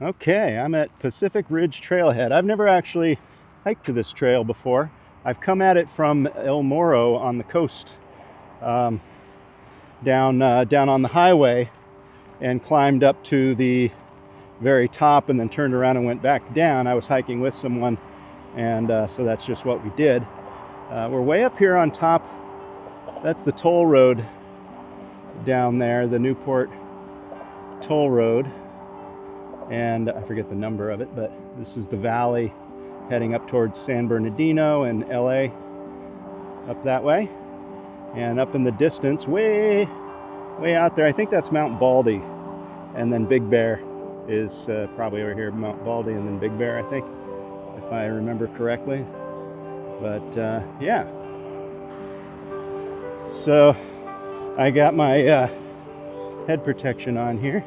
Okay, I'm at Pacific Ridge Trailhead. I've never actually hiked to this trail before. I've come at it from El Morro on the coast, um, down on the highway, and climbed up to the very top, and then turned around and went back down. I was hiking with someone, and so that's just what we did. We're way up here on top. That's the toll road down there, the Newport Toll Road. And I forget the number of it, but this is the valley heading up towards San Bernardino and LA, up that way. And up in the distance, way out there, I think that's Mount Baldy, and then Big Bear is probably over here, Mount Baldy and then Big Bear, I think, if I remember correctly. But yeah, so I got my head protection on here.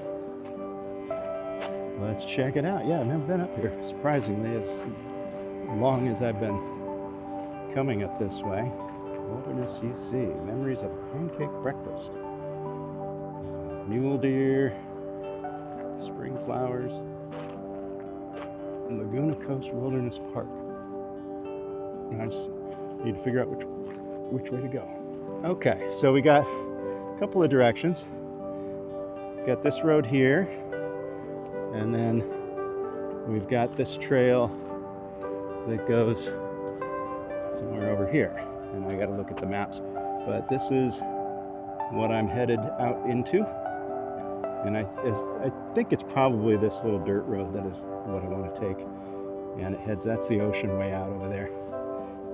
Let's check it out. Yeah, I've never been up here, surprisingly, as long as I've been coming up this way. Wilderness UC, memories of a pancake breakfast. Mule deer, spring flowers, and Laguna Coast Wilderness Park. And I just need to figure out which way to go. Okay, so we got a couple of directions. Got this road here, and then we've got this trail that goes somewhere over here. And I got to look at the maps. But this is what I'm headed out into. And I think it's probably this little dirt road that is what I want to take. And it heads, that's the ocean way out over there.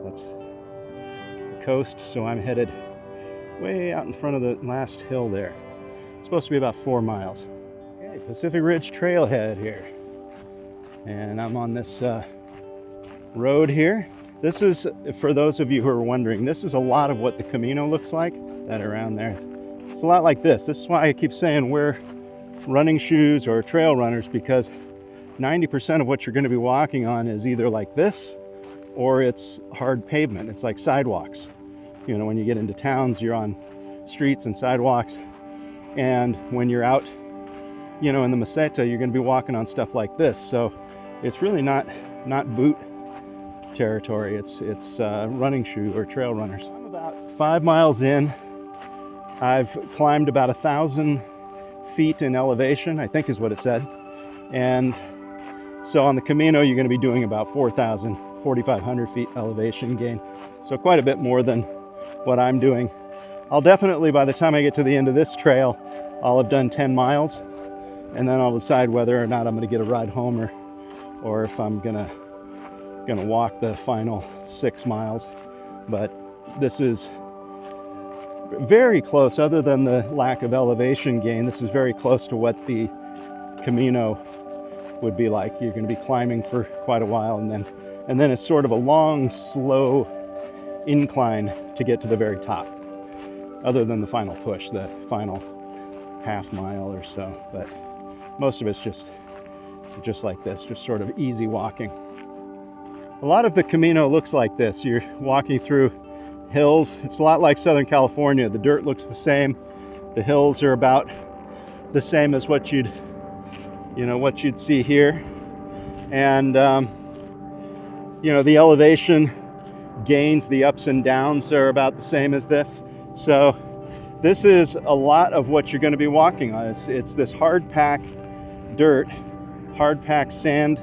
That's the coast, so I'm headed way out in front of the last hill there. It's supposed to be about 4 miles. Okay, Pacific Ridge Trailhead here. And I'm on this road here. This is, for those of you who are wondering, this is a lot of what the Camino looks like, that around there. It's a lot like this. This is why I keep saying wear running shoes or trail runners, because 90% of what you're going to be walking on is either like this or it's hard pavement. It's like sidewalks. You know, when you get into towns, you're on streets and sidewalks. And when you're out, you know, in the Meseta, you're going to be walking on stuff like this. So it's really not boot territory. It's running shoe or trail runners. I'm about 5 miles in. I've climbed about 1,000 feet in elevation, I think is what it said. And so on the Camino, you're going to be doing about 4,500 feet elevation gain. So quite a bit more than what I'm doing. I'll definitely, by the time I get to the end of this trail, I'll have done 10 miles. And then I'll decide whether or not I'm going to get a ride home or if I'm gonna walk the final 6 miles. But this is very close, other than the lack of elevation gain. This is very close to what the Camino would be like. You're going to be climbing for quite a while, and then it's sort of a long, slow incline to get to the very top, other than the final push, the final half mile or so. But most of it's just like this, just sort of easy walking. A lot of the Camino looks like this. You're walking through hills. It's a lot like Southern California. The dirt looks the same. The hills are about the same as what you'd see here. And the elevation gains, the ups and downs are about the same as this. So this is a lot of what you're going to be walking on. It's this hard pack dirt, hard pack sand,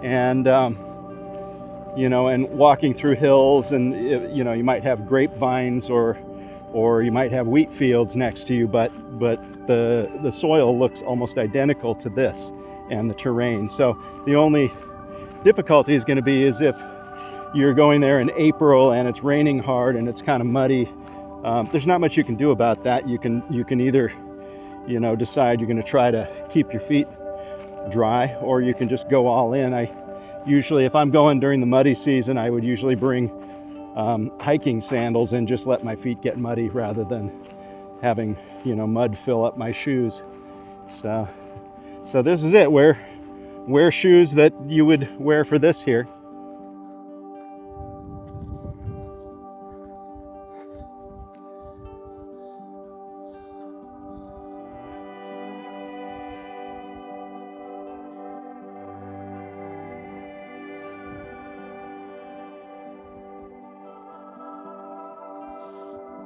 and and walking through hills, and you might have grapevines or you might have wheat fields next to you, but the soil looks almost identical to this, and the terrain. So the only difficulty is going to be is if you're going there in April and it's raining hard and it's kind of muddy. There's not much you can do about that. You can either decide you're going to try to keep your feet dry, or you can just go all in. Usually, if I'm going during the muddy season, I would usually bring hiking sandals and just let my feet get muddy rather than having mud fill up my shoes. So this is it. Wear shoes that you would wear for this here.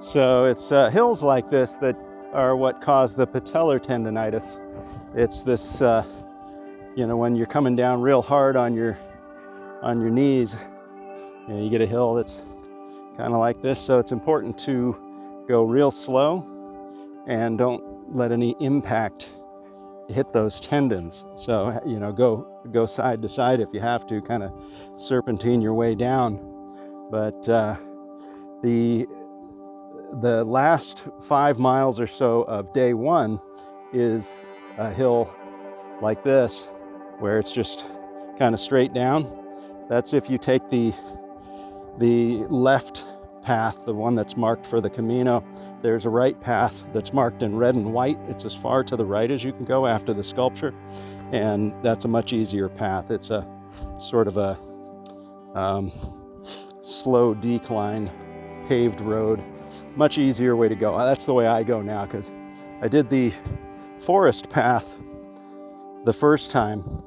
So it's hills like this that are what cause the patellar tendonitis. It's this, when you're coming down real hard on your knees, you get a hill that's kind of like this. So it's important to go real slow and don't let any impact hit those tendons. So, go side to side if you have to, kind of serpentine your way down. But the last 5 miles or so of day one is a hill like this, where it's just kind of straight down. That's if you take the left path, the one that's marked for the Camino. There's a right path that's marked in red and white. It's as far to the right as you can go after the sculpture, and that's a much easier path. It's a sort of a slow decline, paved road, much easier way to go. That's the way I go now, because I did the forest path the first time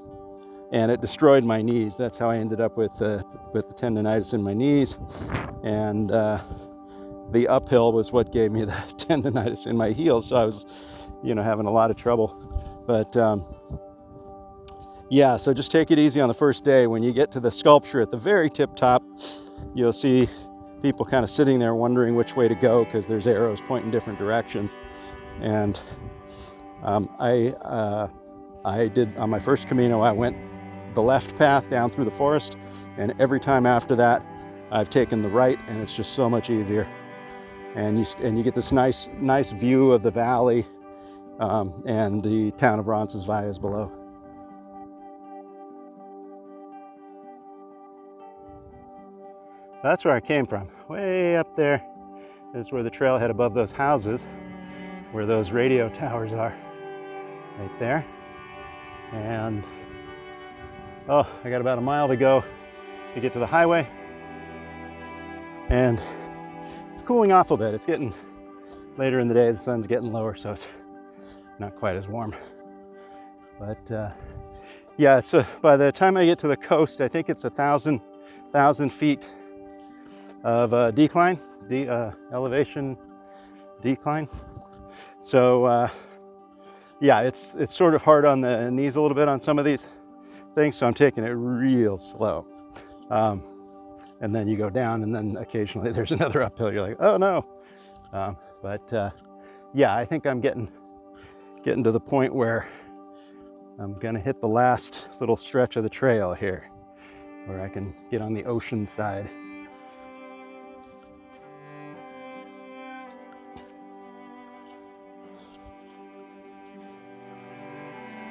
and it destroyed my knees. That's how I ended up with the tendonitis in my knees, and the uphill was what gave me the tendonitis in my heels. So I was, having a lot of trouble. But so just take it easy on the first day. When you get to the sculpture at the very tip top, you'll see people kind of sitting there wondering which way to go, because there's arrows pointing different directions. And I did, on my first Camino, I went the left path down through the forest, and every time after that I've taken the right, and it's just so much easier. And you get this nice view of the valley, and the town of Roncesvalles below. That's where I came from. Way up there is where the trailhead above those houses, where those radio towers are, right there. And I got about a mile to go to get to the highway, and it's cooling off a bit. It's getting later in the day, the sun's getting lower, so it's not quite as warm. But so by the time I get to the coast, I think it's 1,000 feet of decline, elevation decline. So it's sort of hard on the knees a little bit on some of these things, so I'm taking it real slow. And then you go down, and then occasionally there's another uphill. You're like, oh no. I think I'm getting to the point where I'm gonna hit the last little stretch of the trail here, where I can get on the ocean side.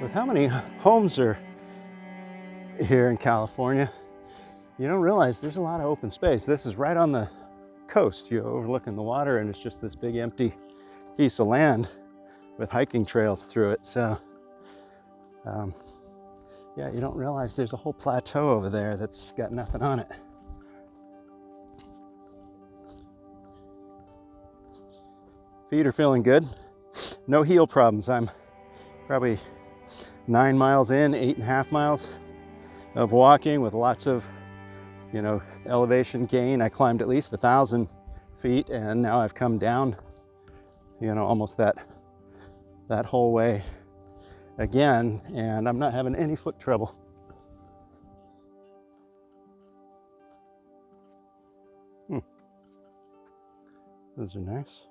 With how many homes are here in California, you don't realize there's a lot of open space. This is right on the coast. You're overlooking the water, and it's just this big empty piece of land with hiking trails through it. So you don't realize there's a whole plateau over there that's got nothing on it. Feet are feeling good. No heel problems. I'm probably 9 miles in, 8.5 miles of walking with lots of, elevation gain. I climbed at least 1,000 feet, and now I've come down, almost that whole way again, and I'm not having any foot trouble. Those are nice.